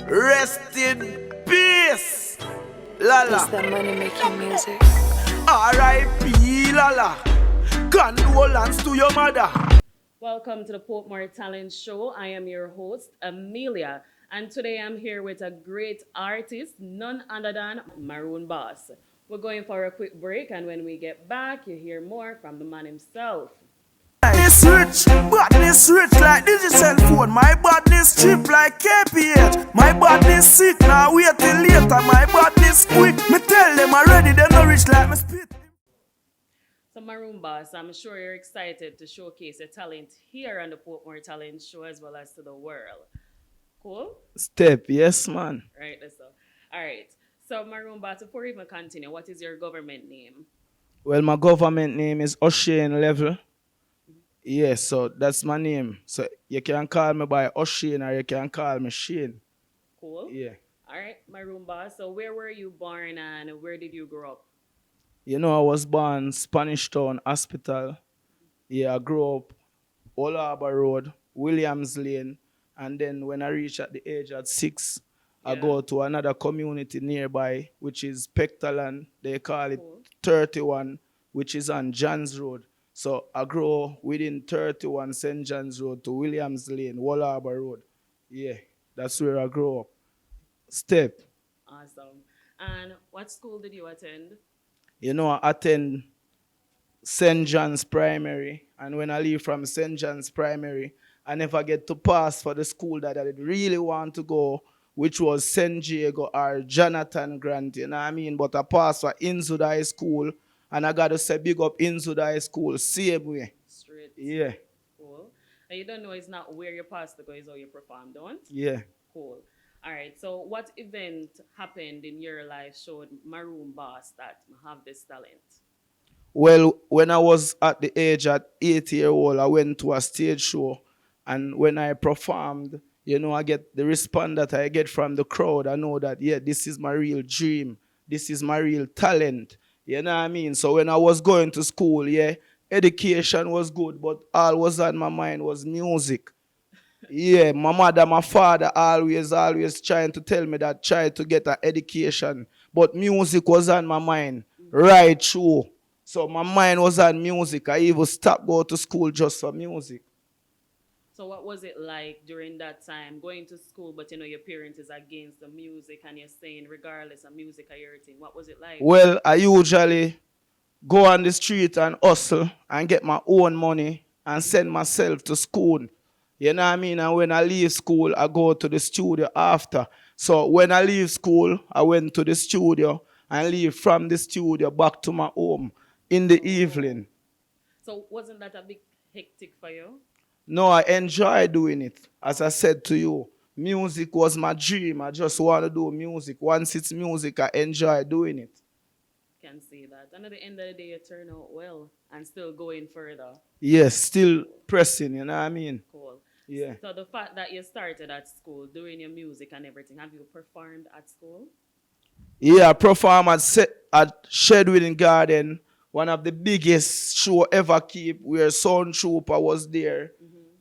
Rest in peace. Lala. It's that money making music. R.I.P. Lala. Condolence to your mother. Welcome to the Portmore Talent Show. I am your host, Amelia, and today I'm here with a great artist, none other than Maroon Boss. We're going for a quick break, and when we get back, you hear more from the man himself. Badness rich like digital phone. My badness cheap like KPH. My badness sick, now wait till later. My badness quick, me tell them already, they no rich like me spit. So Maroon Boss, I'm sure you're excited to showcase your talent here on the Portmore Talent Show as well as to the world. Cool? Step, yes man. Right, that's all. All right. So Maroon Boss, before we even continue, what is your government name? Well, my government name is O'Shane Level. Yeah, so that's my name. So you can call me by O'Shane or you can call me Shane. Cool. Yeah. All right, Maroon Boss. So where were you born and where did you grow up? You know, I was born Spanish Town Hospital. Yeah, I grew up Old Harbour Road, Williams Lane. And then when I reached at the age of 6, I go to another community nearby, which is Pectaland. They call it 31, which is on Johns Road. So I grew within 31 St. John's Road to Williams Lane, Old Harbour Road. Yeah, that's where I grew up. Step. Awesome. And what school did you attend? You know, I attend St. John's Primary. And when I leave from St. John's Primary, I never get to pass for the school that I really want to go, which was St. Diego or Jonathan Grant, you know what I mean? But I passed for Inwood High School, and I got to say big up Inwood High School, same way. Straight. Yeah. Cool. And you don't know it's not where you passed because it's how you perform, don't? Yeah. Cool. All right. So what event happened in your life showed Maroon Boss that you have this talent? Well, when I was at the age at 8-year-old, I went to a stage show. And when I performed, you know, I get the response that I get from the crowd. I know that, yeah, this is my real dream. This is my real talent. You know what I mean? So when I was going to school, yeah, education was good, but all was on my mind was music. Yeah, my mother, my father always trying to tell me that try to get an education. But music was on my mind right through. So my mind was on music. I even stopped going to school just for music. So what was it like during that time going to school, but you know your parents is against the music and you're saying regardless of music or everything? What was it like? Well, I usually go on the street and hustle and get my own money and send myself to school. You know what I mean? And when I leave school, I go to the studio after. So when I leave school, I went to the studio and leave from the studio back to my home in the evening. So wasn't that a big hectic for you? No, I enjoy doing it. As I said to you, music was my dream. I just want to do music. Once it's music, I enjoy doing it. Can see that. And at the end of the day, you turn out well and still going further. Yes, still pressing, you know what I mean? Cool. Yeah. So the fact that you started at school, doing your music and everything, have you performed at school? Yeah, I performed at Shedwin Garden, one of the biggest show ever keep, where Sound Trooper was there.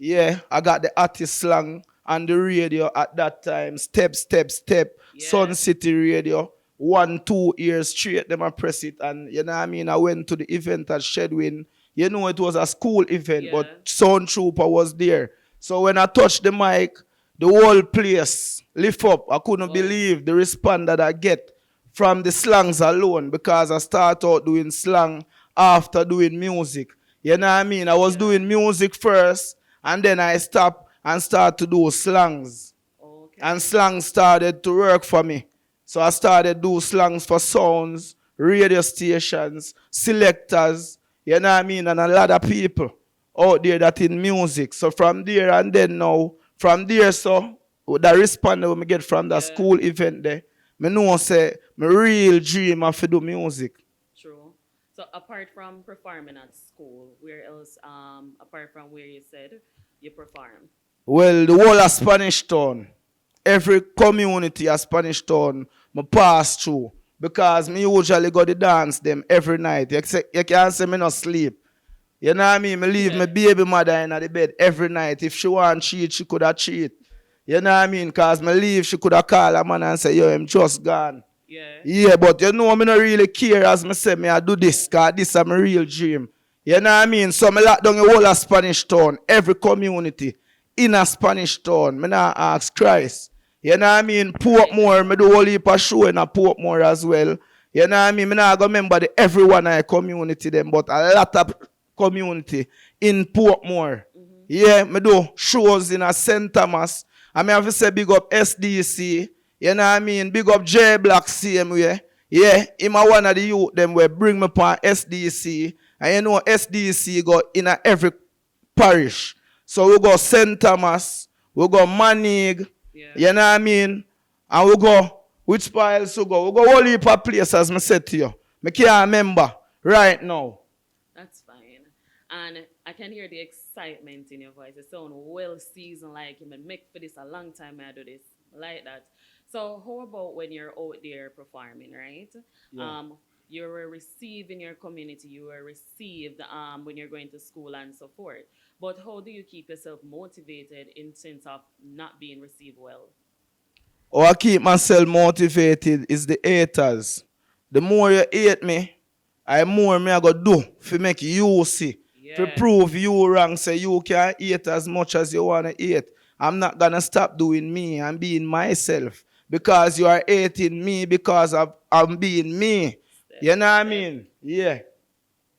Yeah, I got the artist slang on the radio at that time. Step, step, step. Yeah. Sun City Radio. 1-2 years straight, them I press it. And you know what I mean? I went to the event at Shedwin. You know, it was a school event, but Sound Trooper was there. So when I touched the mic, the whole place lift up. I couldn't believe the response that I get from the slangs alone, because I started out doing slang after doing music. You know what I mean? I was doing music first, and then I stopped and started to do slangs. Okay. And slang started to work for me. So I started do slangs for sounds, radio stations, selectors, you know what I mean, and a lot of people out there that in music. So from there and then now, from there, so the response that we get from the school event there, I know say my real dream is to do music. True. So apart from performing at school, where else, apart from where you said you perform? Well, the whole of Spanish Town. Every community of Spanish Town I pass through. Because me usually go to dance them every night. You can't say me no sleep. You know what I mean? Me leave my baby mother in the bed every night. If she want cheat, she could have cheat. You know what I mean? Because me leave, she could have called a man and say, yo, I'm just gone. Yeah. Yeah, but you know, me not really care as me say me I do this, because this is my real dream. You know what I mean? So me lock down the whole of Spanish Town, every community in a Spanish Town. Me not ask Christ. You know what I mean? Portmore, me do whole heap of show in a Portmore as well. You know what I mean? Me not go remember the everyone in the community them, but a lot of community in Portmore. Yeah, me do shows in a St. Thomas. I mean, have to say big up SDC. You know what I mean? Big up J Black same way. Yeah, him a one of the youth them will bring me upon SDC. And you know SDC go in a every parish. So we go St. Thomas, we go Manig, Yeah. you know what I mean? And we go, which part else we go? We go all heap of places, as I said to you. I can't remember right now. That's fine. And I can hear the excitement in your voice. You sound well seasoned, like you been make for this a long time. I do this like that. So how about when you're out there performing, right? Yeah. You were received in your community. You were received when you're going to school and so forth. But how do you keep yourself motivated in sense of not being received well? Or I keep myself motivated is the haters. The more you hate me, the more me I go do to make you see. To Yeah. prove you wrong, say you can hate as much as you want to hate. I'm not gonna stop doing me and being myself. Because you are hating me because I'm being me. You know what I mean? Yeah.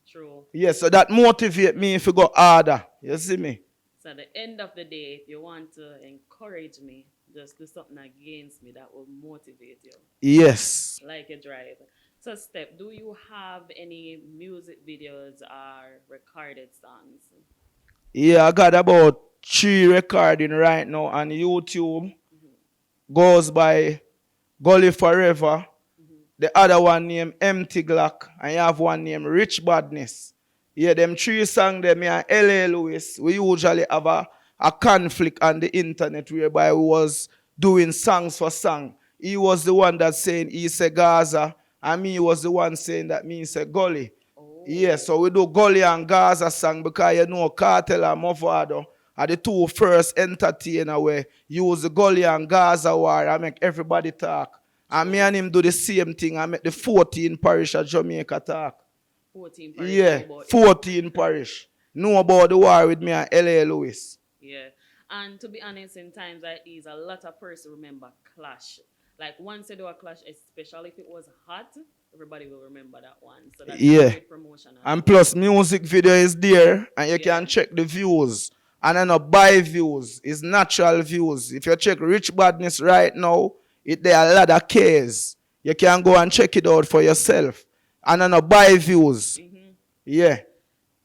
True. Yeah, so that motivate me if you go harder. You see me? So at the end of the day, if you want to encourage me, just do something against me that will motivate you, Yes. like a drive. So, Step, do you have any music videos or recorded songs? Yeah, I got about 3 recording right now on YouTube. Goes by Gully Forever. The other one named Empty Glock. And you have one named Rich Badness. Yeah, them 3 songs there, me and L.A. Lewis, we usually have a conflict on the internet whereby we was doing songs for song. He was the one that saying he said Gaza, and me was the one saying that me said Gully. Oh, Yeah, so we do Gully and Gaza song because you know Cartel and Mofado are the 2 first entertainer where use the Gully and Gaza war and make everybody talk. And me and him do the same thing and make the 14 parish of Jamaica talk. 14 parish. Yeah, know about it. 14 parish. Know about the war with me and L.A. Lewis. Yeah. And to be honest, in times like these, a lot of persons remember Clash. Like once you do a Clash, especially if it was hot, everybody will remember that one. So that's Yeah. a great promotion. And plus music video is there and you Yeah. can check the views. And then not buy views. It's natural views. If you check Rich Badness right now, there are a lot of K's. You can go and check it out for yourself. And then not buy views. Yeah.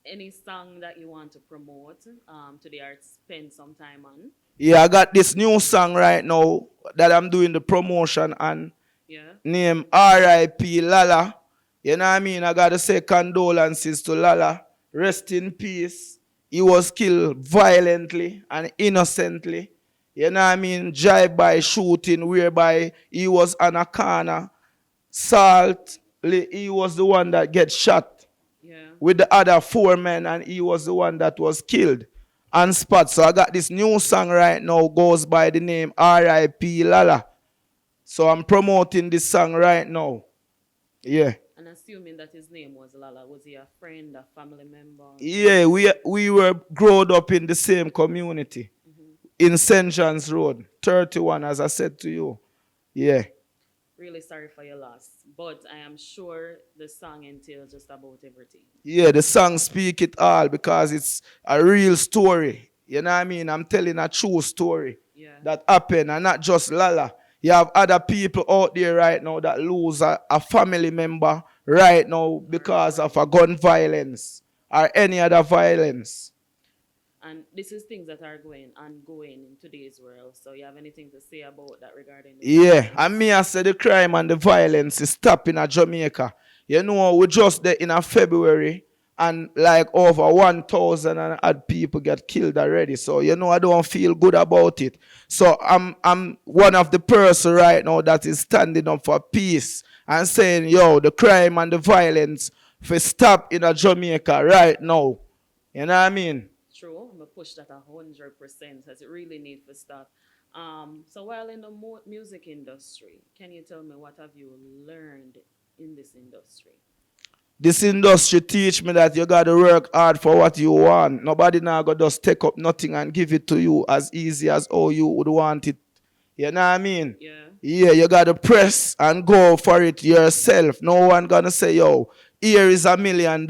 Any song that you want to promote to the arts, spend some time on? Yeah, I got this new song right now that I'm doing the promotion on. Yeah. Name R.I.P. Lala. You know what I mean? I gotta say condolences to Lala. Rest in peace. He was killed violently and innocently. You know what I mean? Drive-by shooting whereby he was on a corner. Salt, he was the one that get shot Yeah. with the other 4 men and he was the one that was killed on spot. So I got this new song right now goes by the name R.I.P. Lala. So I'm promoting this song right now. Yeah. And assuming that his name was Lala, was he a friend, a family member? Yeah, we were growing up in the same community. In St. John's Road, 31 as I said to you. Yeah. Really sorry for your loss, but I am sure the song entails just about everything. Yeah, the song speak it all because it's a real story. You know what I mean? I'm telling a true story Yeah. that happened and not just Lala. You have other people out there right now that lose a family member right now because of a gun violence or any other violence. And this is things that are going ongoing in today's world. So you have anything to say about that regarding the Yeah, and me I say the crime and the violence is stopping in Jamaica. You know, we just there in a February and like over 1,000 and odd people get killed already. So you know I don't feel good about it. So I'm one of the person right now that is standing up for peace and saying, yo, the crime and the violence for stop in a Jamaica right now. You know what I mean? True, I'm gonna push that 100% as it really needs to stop. So while in the music industry, can you tell me what have you learned in this industry? This industry teach me that you gotta work hard for what you want. Nobody now go just take up nothing and give it to you as easy as how you would want it. You know what I mean? Yeah. Yeah, you gotta press and go for it yourself. No one gonna say, yo, here is $1 million.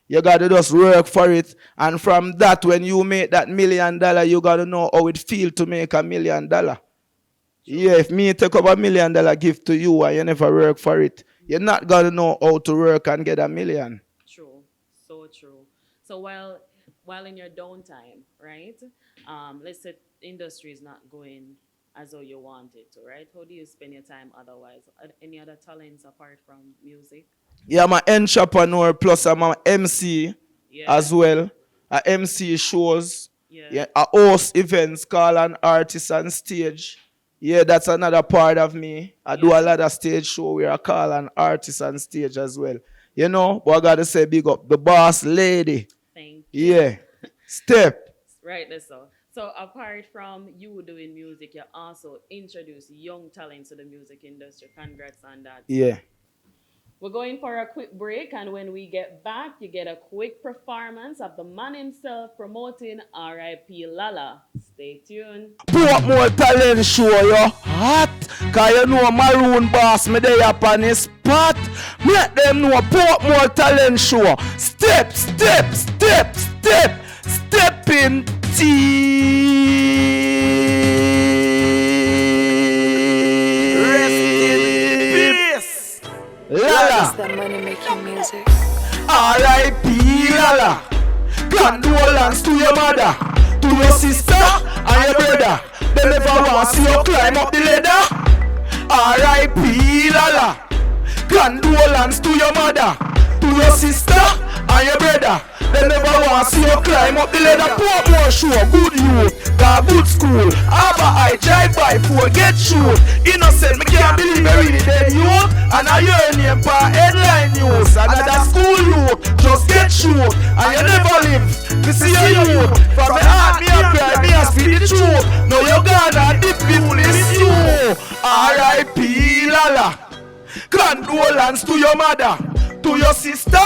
You gotta just work for it. And from that, when you make that $1 million, you gotta know how it feel to make $1 million. Yeah, if me take up $1 million gift to you and you never work for it, you're not gonna know how to work and get $1 million. True. So true. So while in your downtime, right? Let's say industry is not going as though you want it to, right? How do you spend your time otherwise? Any other talents apart from music? Yeah, I'm an entrepreneur plus I'm an MC as Yeah. well. I MC shows. Yeah. Yeah, I host events, call an artist on stage. Yeah, that's another part of me. I do a lot of stage show where I call an artist on stage as well. You know, but I gotta say big up the boss lady. Thank you. Yeah. Step. Right, that's so. So apart from you doing music, you also introduce young talents to the music industry. Congrats on that. Yeah. We're going for a quick break, and when we get back, you get a quick performance of the man himself promoting R.I.P. Lala. Stay tuned. Portmore talent show, yo. Hot. Cause you know Maroon boss, me there up on his spot. Make them know Portmore talent show. Step, step, step, step. Step in tea. Rest in peace. Lala. That money making music. R.I.P. Lala. Condolence to your mother, to your sister and your brother. They never want to see you climb up the ladder. R.I.P. Lala. Condolence to your mother, to your sister and your brother. They never want to see you climb up the ladder. Portmore show, good youth, got good school. Abba I drive by for get shoot. Innocent, me can't believe I really dead youth. And I hear name for headline news. Another school youth, just get shoot. And you never live to see your youth. From the heart, me a cry, me a speak the truth. Now you gonna dip in this you. R.I.P. Lala. Condolence to your mother, to your sister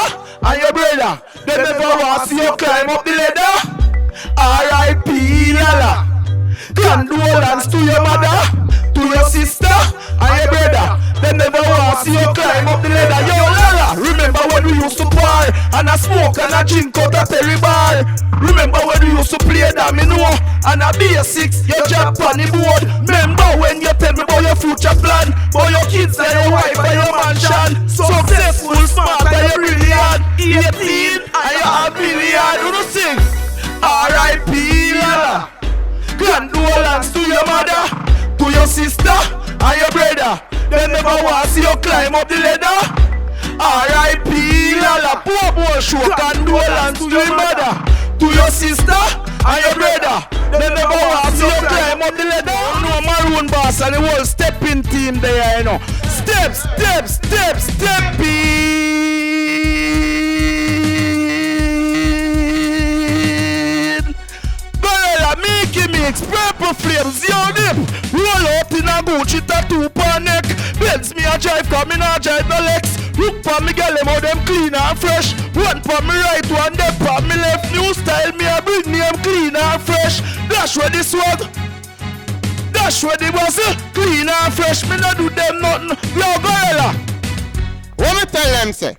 and your brother. They never want to see you climb up the ladder. R.I.P. Lala. Condolence to your mother, to your sister and your brother. They never want to see you climb up the ladder. Yo Lala, remember when we used to bar and I smoke and I drink out a Perry bar. Remember when we used to play domino and a B6, you jump on the board. Remember when you tell me about your future plan, about your kids and your wife and your mansion. Successful, smart and you're brilliant. 18 and you're a billion. You know sing R.I.P. Lala. Condolence to your mother, to your sister and your brother. They never want to see you climb up the ladder. R.I.P. Lala. Portmore show, condolence to your mother, to your sister and your brother. They never want to see you climb up the ladder. You know Maroon boss and the whole stepping team there, you know. Step, step, step, stepping. Gorilla, Mickey Mix, Purple Flames, yo dip. Roll out in a Gucci tattoo per neck. Benz me a drive, cause me not drive no Lex. Look for me girl, them how them clean and fresh. One for me right, one there for me left. New style, me a bring name clean and fresh. Dash where the swag, dash where the bustle. Clean and fresh, me not do them nothing. Yo Gorilla. What me tell them say?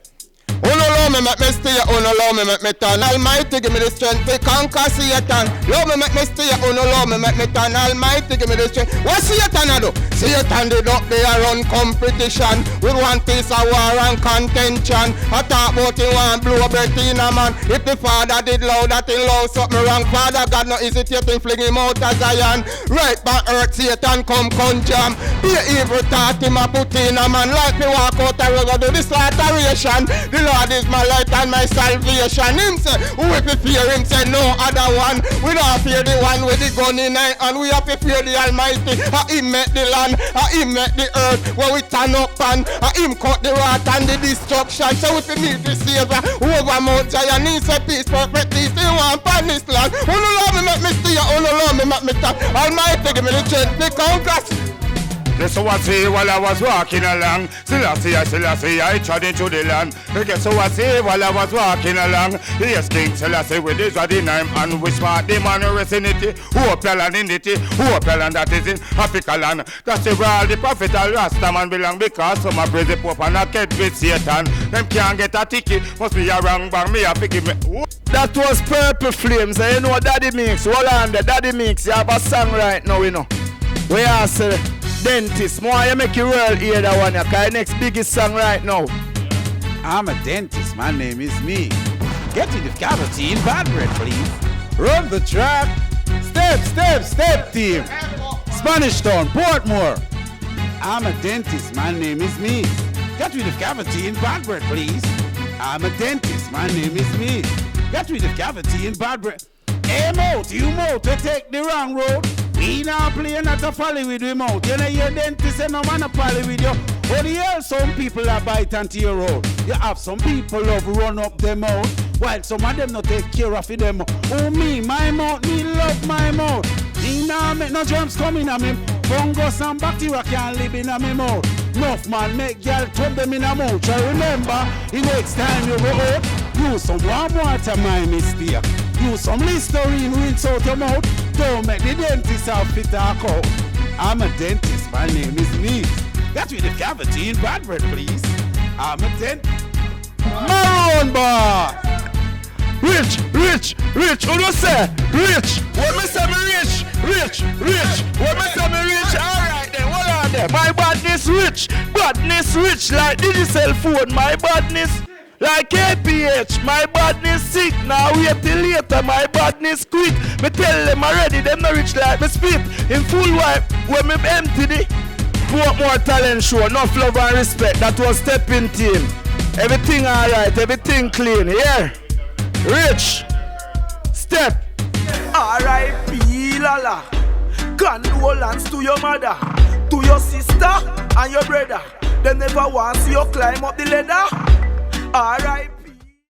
Uno love me make me stay, uno love me make me turn. Almighty give me the strength to conquer Satan. Love me make me stay, uno love me make me turn. Almighty give me the strength. What Satan a do? Satan did up there run competition with one piece of war and contention. I talk about him want blow breath in a man. If the father did loud, that he loud something wrong. Father God no hesitating fling him out of Zion. Right back earth Satan come jam. Be evil thought him a put in a man. Like me walk out a road do the slaughteration. The Lord is my light and my salvation. Him say, who if we fear him say no other one. We don't fear the one with the gun in hand, and we have to fear the Almighty. He make the land, he make the earth where we turn up and him cut the wrath and the destruction. So if we meet the Savior over Mount Zion, he say peace, perfect peace, he want upon this land. Who no love me make me stay, who no love me make me stand. Almighty give me the strength to conquer. Guess what I say while I was walking along? Still I see, I trod into the land. Guess what I say while I was walking along? Yes, King Selassie with his wedding name and we smart the man vicinity. Hope your land in it, hope your land that is in Africa land. That's where all the prophet and Rasta man belong because some are praise the Pope and a get with Satan. Them can't get a ticket, must be a wrong bang, me have to give me. That was Purple Flames, and you know Daddy Mix. Hold on there, Daddy Mix, you have a song right now, you know. We are Dentist. More you make your world hear that one, because next biggest song right now. I'm a dentist, my name is me. Get to the cavity in bad bread, please. Run the track. Step, team. Spanish Town, Portmore. I'm a dentist, my name is me. Get rid of cavity in bad bread, please. I'm a dentist, my name is me. Get rid of cavity in bad bread. Hey, mouth, you mouth, to take the wrong road. We not play not to follow with your mouth. You know your dentist and no man to follow with you. But the hell some people are bite onto your road. You have some people love run up their mouth, while some of them not take care of them. Oh me love my mouth. He nah make no germs coming on me. Fungus and bacteria can't live in my mouth. Enough man make y'all tub them in a mouth. So remember, the next time you go out, use some warm water, my mistake. Use some Listerine, rinse out your mouth. Don't make the dentist outfit talk out. I'm a dentist, my name is Neat. Get rid of cavity in bad bread, please. I'm a dentist. Maroon bar. Rich. Who do say? Rich. When me say me rich. When me say me rich, alright then, hold on there. My badness rich like digital phone. My badness like KPH. My badness sick. Now wait till later. My badness quick. Me tell them already, them not rich like me spit. In full wipe, when me empty the Portmore talent show. Enough love and respect. That was stepping team. Everything alright, everything clean, yeah. Rich, step. R.I.P. Lala. Condolence to your mother, to your sister and your brother. They never want to see you climb up the ladder. R.I.P.